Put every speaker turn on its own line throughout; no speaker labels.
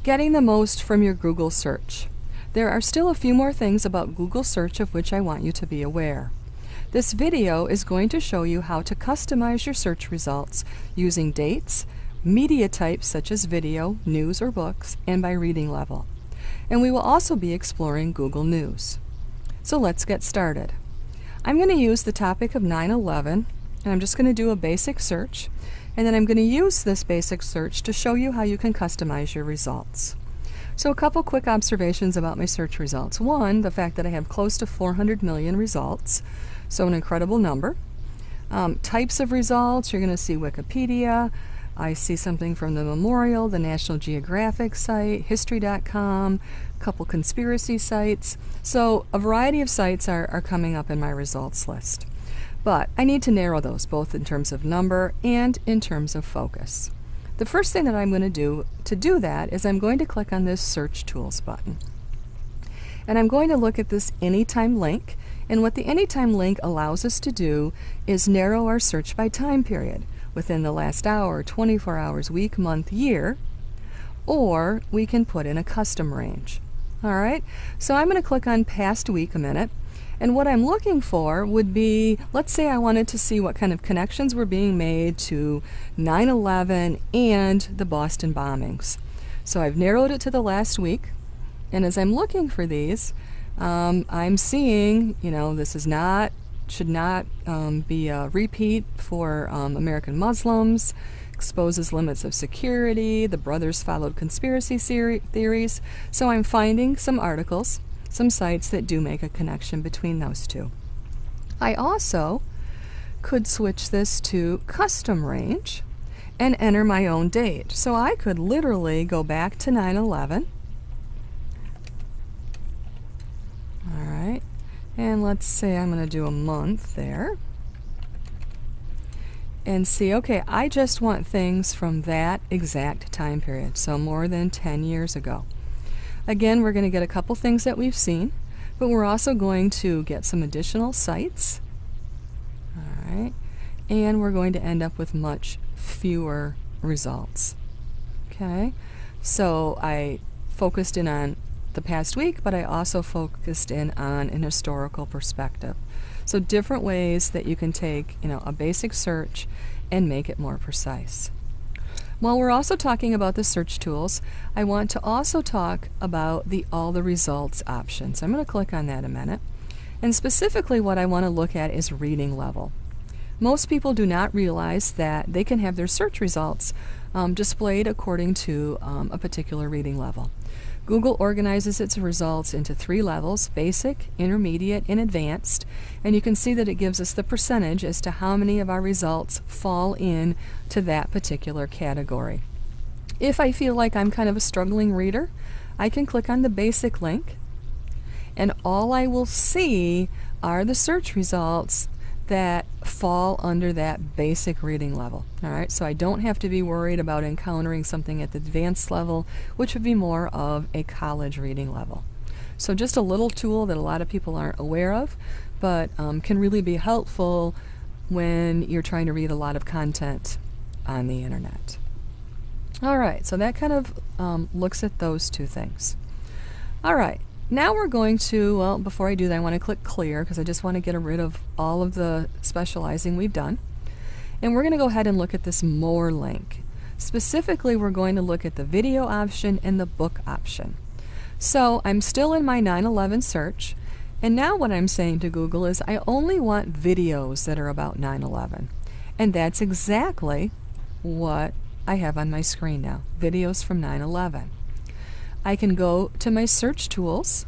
Getting the most from your Google search. There are still a few more things about Google search of which I want you to be aware. This video is going to show you how to customize your search results using dates, media types such as video, news, or books, and by reading level. And we will also be exploring Google News. So let's get started. I'm going to use the topic of 9/11, and I'm just going to do a basic search, and then I'm going to use this basic search to show you how you can customize your results. So a couple quick observations about my search results. One, the fact that I have close to 400 million results, so an incredible number. Types of results, you're going to see Wikipedia. I see something from the Memorial, the National Geographic site, History.com, a couple conspiracy sites. So a variety of sites are coming up in my results list. But I need to narrow those both in terms of number and in terms of focus. The first thing that I'm going to do that is I'm going to click on this Search Tools button. And I'm going to look at this Anytime link. And what the Anytime link allows us to do is narrow our search by time period, within the last hour, 24 hours, week, month, year, or we can put in a custom range. All right, so I'm going to click on past week a minute, and what I'm looking for would be, let's say I wanted to see what kind of connections were being made to 9/11 and the Boston bombings. So I've narrowed it to the last week, and as I'm looking for these, I'm seeing, this should not be a repeat for American Muslims, exposes limits of security, the brothers followed conspiracy theories. So I'm finding some articles, some sites that do make a connection between those two. I also could switch this to custom range and enter my own date. So I could literally go back to 9/11. All right. And let's say I'm going to do a month there. And see, okay, I just want things from that exact time period, so more than 10 years ago. Again, we're going to get a couple things that we've seen, but we're also going to get some additional sites. All right. And we're going to end up with much fewer results. Okay. So I focused in on the past week, but I also focused in on an historical perspective. So different ways that you can take, a basic search and make it more precise. While we're also talking about the search tools, I want to also talk about the all the results options. I'm going to click on that a minute. And specifically what I want to look at is reading level. Most people do not realize that they can have their search results displayed according to a particular reading level. Google organizes its results into 3 levels: basic, intermediate, and advanced, and you can see that it gives us the percentage as to how many of our results fall in to that particular category. If I feel like I'm kind of a struggling reader, I can click on the basic link, and all I will see are the search results that fall under that basic reading level. All right, so I don't have to be worried about encountering something at the advanced level, which would be more of a college reading level. So just a little tool that a lot of people aren't aware of, but can really be helpful when you're trying to read a lot of content on the internet. All right, so that kind of looks at those two things. All right. Now we're going to, well, before I do that, I want to click clear because I just want to get rid of all of the specializing we've done. And we're going to go ahead and look at this more link. Specifically, we're going to look at the video option and the book option. So I'm still in my 9/11 search, and now what I'm saying to Google is I only want videos that are about 9/11. And that's exactly what I have on my screen now, videos from 9/11. I can go to my search tools,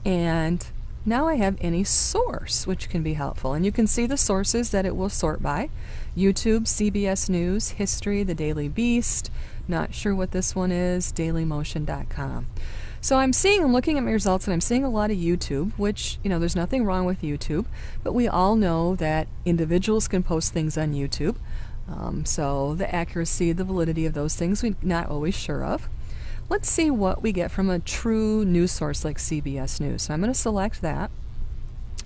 and now I have any source, which can be helpful. And you can see the sources that it will sort by: YouTube, CBS News, History, The Daily Beast, not sure what this one is, dailymotion.com. So I'm looking at my results, and I'm seeing a lot of YouTube, which, there's nothing wrong with YouTube, but we all know that individuals can post things on YouTube. So the accuracy, the validity of those things, we're not always sure of. Let's see what we get from a true news source like CBS News. So I'm going to select that.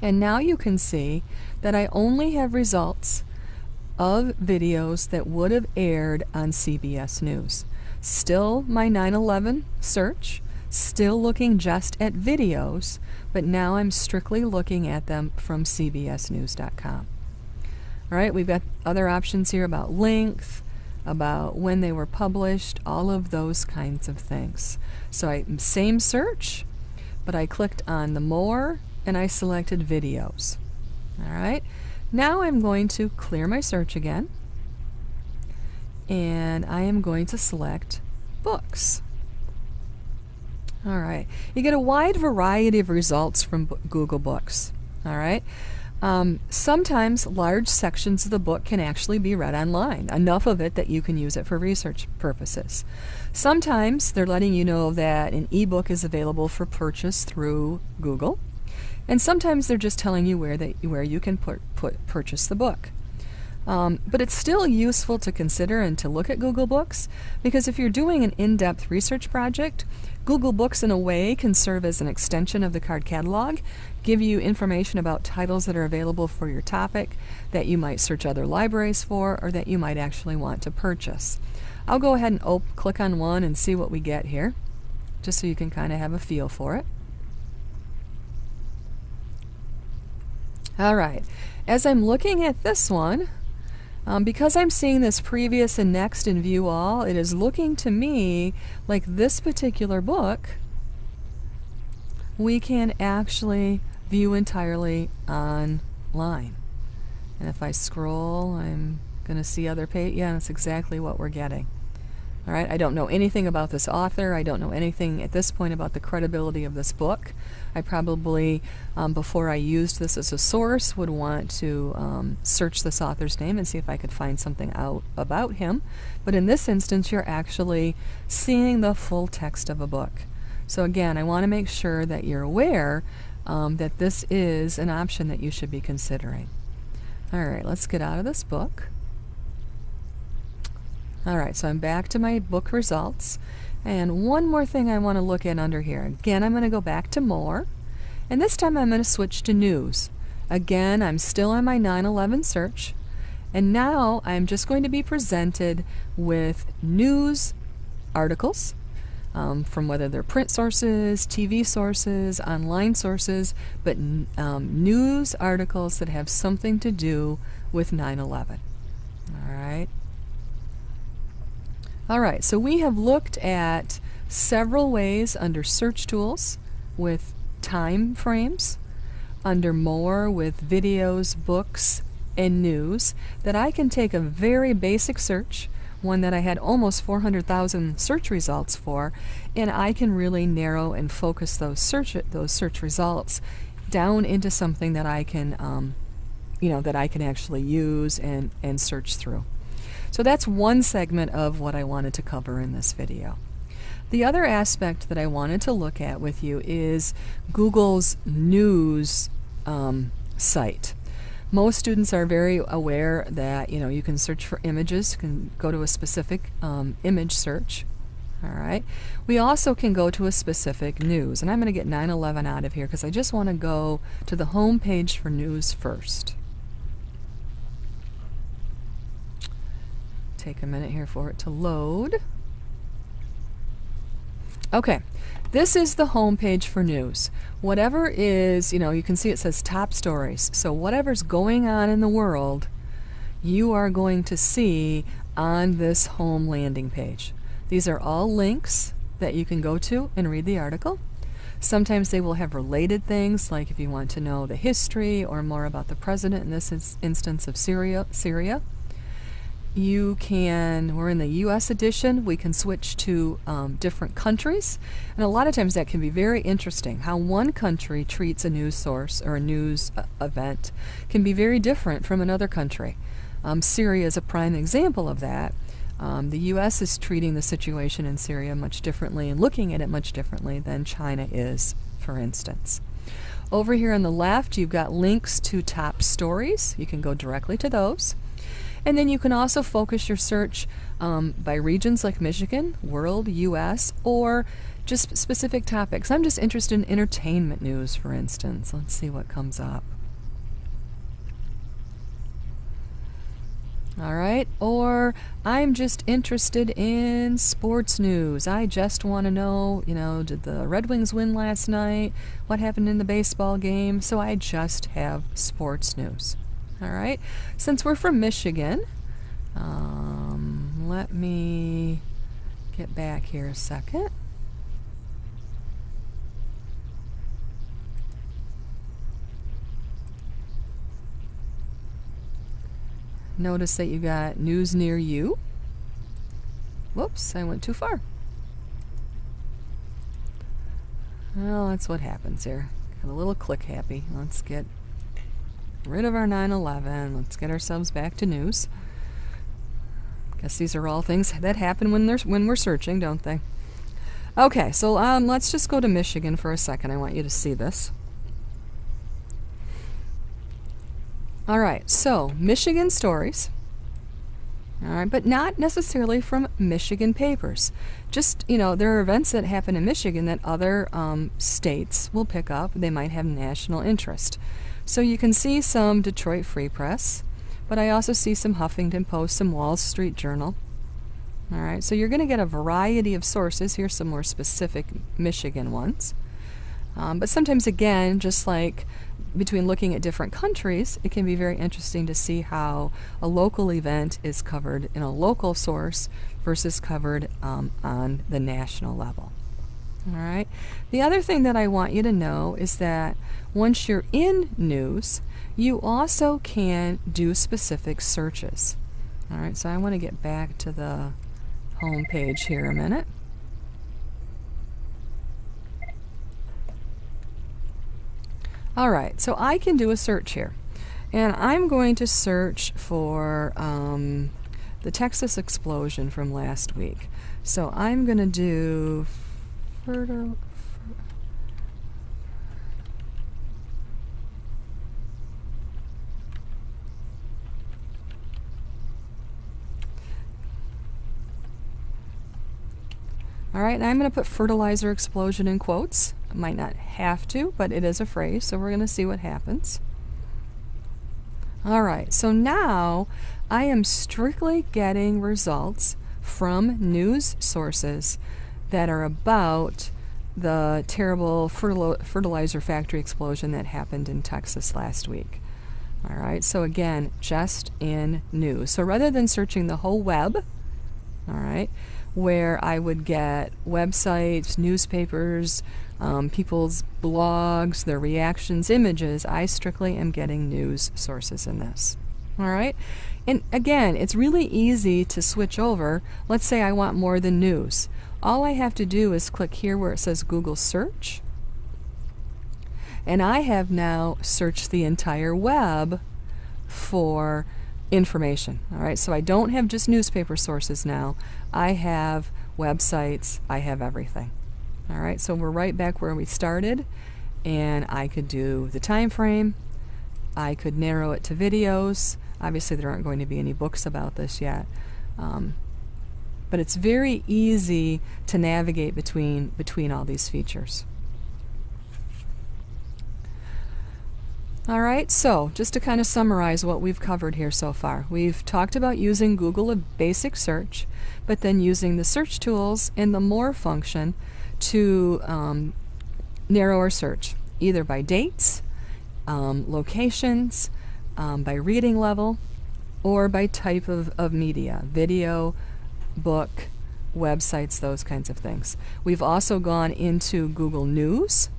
And now you can see that I only have results of videos that would have aired on CBS News. Still my 9/11 search, still looking just at videos, but now I'm strictly looking at them from cbsnews.com. All right, we've got other options here about length, about when they were published, all of those kinds of things. So same search, but I clicked on the more and I selected videos. All right, now I'm going to clear my search again, and I am going to select books. All right, you get a wide variety of results from Google Books. All right, sometimes large sections of the book can actually be read online, enough of it that you can use it for research purposes. Sometimes they're letting you know that an ebook is available for purchase through Google, and sometimes they're just telling you where you can purchase the book. But it's still useful to consider and to look at Google Books, because if you're doing an in-depth research project, Google Books in a way can serve as an extension of the card catalog, give you information about titles that are available for your topic that you might search other libraries for, or that you might actually want to purchase. I'll go ahead and click on one and see what we get here, just so you can kind of have a feel for it. All right, as I'm looking at this one, because I'm seeing this previous and next and view all, it is looking to me like this particular book we can actually view entirely online. And if I scroll, I'm going to see other pages. Yeah, that's exactly what we're getting. All right, I don't know anything about this author. I don't know anything at this point about the credibility of this book. I probably, before I used this as a source, would want to search this author's name and see if I could find something out about him. But in this instance, you're actually seeing the full text of a book. So again, I want to make sure that you're aware that this is an option that you should be considering. All right, let's get out of this book. All right, so I'm back to my book results. And one more thing I want to look at under here. Again, I'm going to go back to more. And this time I'm going to switch to news. Again, I'm still on my 9/11 search. And now I'm just going to be presented with news articles, from whether they're print sources, TV sources, online sources, but news articles that have something to do with 9/11. All right. All right, so we have looked at several ways under search tools with time frames, under more with videos, books, and news, that I can take a very basic search, one that I had almost 400,000 search results for, and I can really narrow and focus those search results down into something that I can, that I can actually use and search through. So that's one segment of what I wanted to cover in this video. The other aspect that I wanted to look at with you is Google's news site. Most students are very aware that you can search for images, you can go to a specific image search. All right. We also can go to a specific news, and I'm going to get 9/11 out of here because I just want to go to the home page for news first. Take a minute here for it to load. Okay, this is the home page for news. Whatever is, you can see it says top stories. So whatever's going on in the world, you are going to see on this home landing page. These are all links that you can go to and read the article. Sometimes they will have related things, like if you want to know the history or more about the president, in this instance of Syria. We're in the U.S. edition, we can switch to different countries, and a lot of times that can be very interesting. How one country treats a news source or a news event can be very different from another country. Syria is a prime example of that. The U.S. is treating the situation in Syria much differently and looking at it much differently than China is, for instance. Over here on the left, you've got links to top stories. You can go directly to those. And then you can also focus your search by regions like Michigan, world, U.S., or just specific topics. I'm just interested in entertainment news, for instance. Let's see what comes up. All right, or I'm just interested in sports news. I just want to know, did the Red Wings win last night? What happened in the baseball game? So I just have sports news. All right, since we're from Michigan, let me get back here a second. Notice that you got news near you. Whoops, I went too far. Well, that's what happens here. Got a little click happy. Let's get rid of our 9/11. Let's get ourselves back to news. Guess these are all things that happen when we're searching, don't they? Okay, so let's just go to Michigan for a second. I want you to see this. All right, so Michigan stories. All right, but not necessarily from Michigan papers. Just, there are events that happen in Michigan that other states will pick up. They might have national interest. So you can see some Detroit Free Press, but I also see some Huffington Post, some Wall Street Journal. All right, so you're going to get a variety of sources. Here's some more specific Michigan ones. But sometimes, again, just like between looking at different countries, it can be very interesting to see how a local event is covered in a local source versus covered on the national level. All right. The other thing that I want you to know is that once you're in news, you also can do specific searches. All right, so I want to get back to the home page here a minute. All right, so I can do a search here, and I'm going to search for the Texas explosion from last week. So I'm going to do All right, and I'm going to put fertilizer explosion in quotes. I might not have to, but it is a phrase, so we're going to see what happens. All right, so now I am strictly getting results from news sources that are about the terrible fertilizer factory explosion that happened in Texas last week. All right, so again, just in news. So rather than searching the whole web, all right, where I would get websites, newspapers, people's blogs, their reactions, images, I strictly am getting news sources in this. All right? And again, it's really easy to switch over. Let's say I want more than news. All I have to do is click here where it says Google Search. And I have now searched the entire web for information. All right, so I don't have just newspaper sources now. I have websites, I have everything. All right, so we're right back where we started, and I could do the time frame. I could narrow it to videos. Obviously, there aren't going to be any books about this yet, but it's very easy to navigate between all these features. All right, so just to kind of summarize what we've covered here so far, we've talked about using Google a basic search, but then using the search tools and the more function to narrow our search, either by dates, locations, by reading level, or by type of media, video, book, websites, those kinds of things. We've also gone into Google News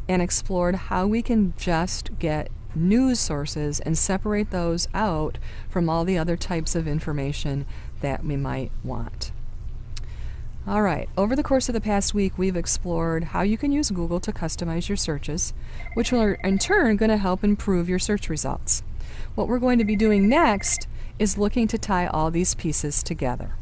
and explored how we can just get news sources and separate those out from all the other types of information that we might want. All right, over the course of the past week, we've explored how you can use Google to customize your searches, which are in turn going to help improve your search results. What we're going to be doing next is looking to tie all these pieces together.